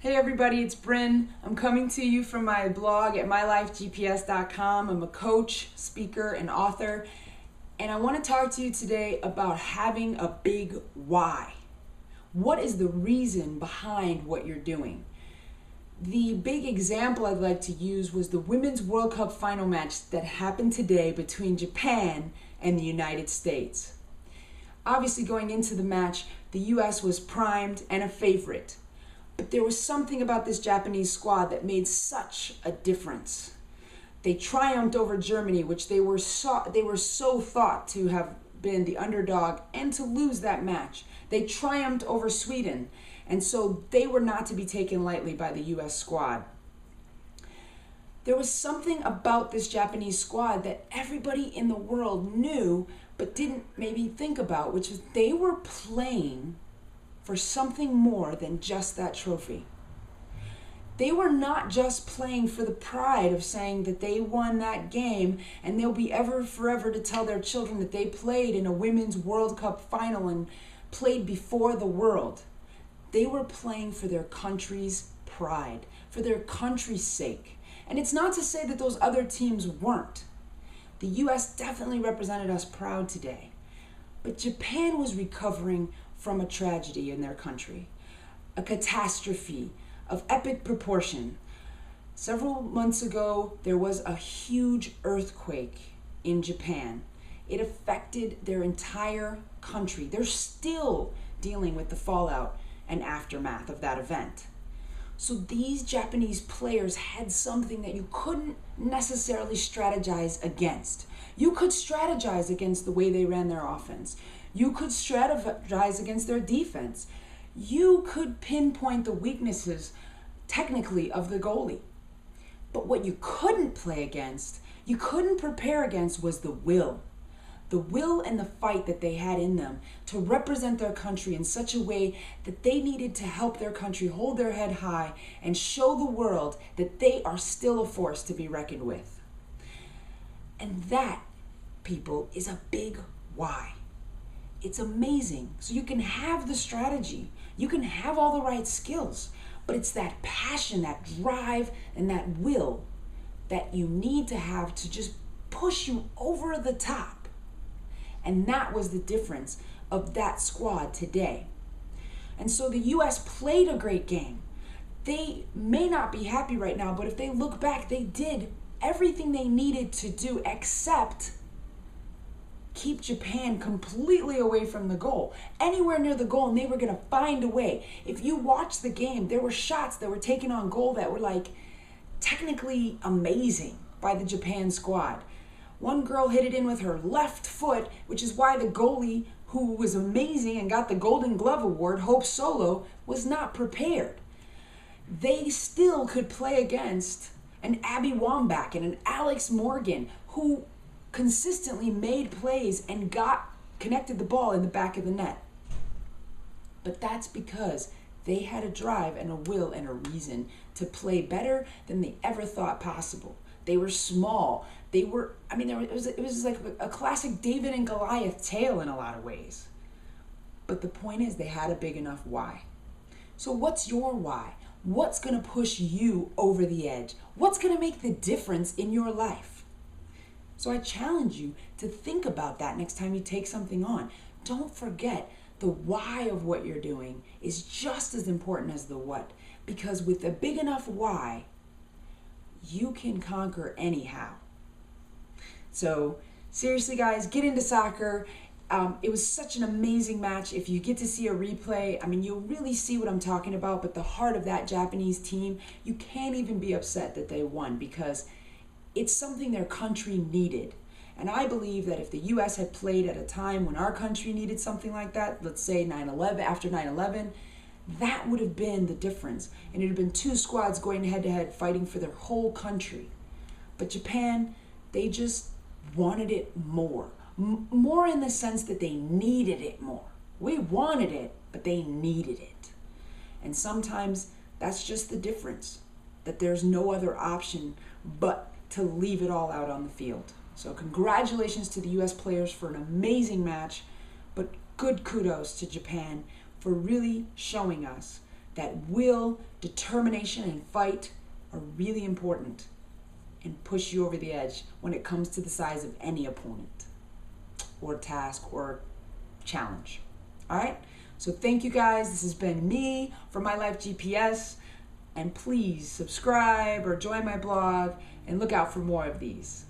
Hey everybody, it's Bryn. I'm coming to you from my blog at mylifegps.com. I'm a coach, speaker, and author, and I want to talk to you today about having a big why. What is the reason behind what you're doing? The big example I'd like to use was the Women's World Cup final match that happened today between Japan and the United States. Obviously, going into the match, the US was primed and a favorite. But there was something about this Japanese squad that made such a difference. They triumphed over Germany, which they were so thought to have been the underdog and to lose that match. They triumphed over Sweden, and so they were not to be taken lightly by the US squad. There was something about this Japanese squad that everybody in the world knew but didn't maybe think about, which was they were playing for something more than just that trophy. They were not just playing for the pride of saying that they won that game and they'll be ever forever to tell their children that they played in a Women's World Cup final and played before the world. They were playing for their country's pride, for their country's sake. And it's not to say that those other teams weren't. The US definitely represented us proud today. But Japan was recovering from a tragedy in their country, a catastrophe of epic proportion. Several months ago, there was a huge earthquake in Japan. It affected their entire country. They're still dealing with the fallout and aftermath of that event. So these Japanese players had something that you couldn't necessarily strategize against. You could strategize against the way they ran their offense. You could strategize against their defense. You could pinpoint the weaknesses, technically, of the goalie. But what you couldn't play against, you couldn't prepare against, was the will. The will and the fight that they had in them to represent their country in such a way that they needed to help their country hold their head high and show the world that they are still a force to be reckoned with. And that, people, is a big why. It's amazing. So you can have the strategy, you can have all the right skills, but it's that passion, that drive, and that will that you need to have to just push you over the top. And that was the difference of that squad today. And so the US played a great game. They may not be happy right now, but if they look back, they did everything they needed to do except keep Japan completely away from the goal, anywhere near the goal, and they were going to find a way. If you watch the game, there were shots that were taken on goal that were technically amazing by the Japan squad. One girl hit it in with her left foot, which is why the goalie, who was amazing and got the Golden Glove Award, Hope Solo, was not prepared. They still could play against an Abby Wambach and an Alex Morgan, who consistently made plays and connected the ball in the back of the net. But that's because they had a drive and a will and a reason to play better than they ever thought possible. They were small. It was like a classic David and Goliath tale in a lot of ways. But the point is, they had a big enough why. So what's your why? What's going to push you over the edge? What's going to make the difference in your life? So I challenge you to think about that next time you take something on. Don't forget, the why of what you're doing is just as important as the what. Because with a big enough why, you can conquer anyhow. So seriously, guys, get into soccer. It was such an amazing match. If you get to see a replay, you'll really see what I'm talking about. But the heart of that Japanese team, you can't even be upset that they won, because it's something their country needed. And I believe that if the US had played at a time when our country needed something like that, let's say after 9/11, that would have been the difference. And it would have been two squads going head-to-head fighting for their whole country. But Japan, they just wanted it more. More in the sense that they needed it more. We wanted it, but they needed it. And sometimes that's just the difference, that there's no other option but to leave it all out on the field. So congratulations to the US players for an amazing match, but good kudos to Japan for really showing us that will, determination, and fight are really important and push you over the edge when it comes to the size of any opponent or task or challenge. All right? So thank you guys. This has been me from My Life GPS. And please subscribe or join my blog and look out for more of these.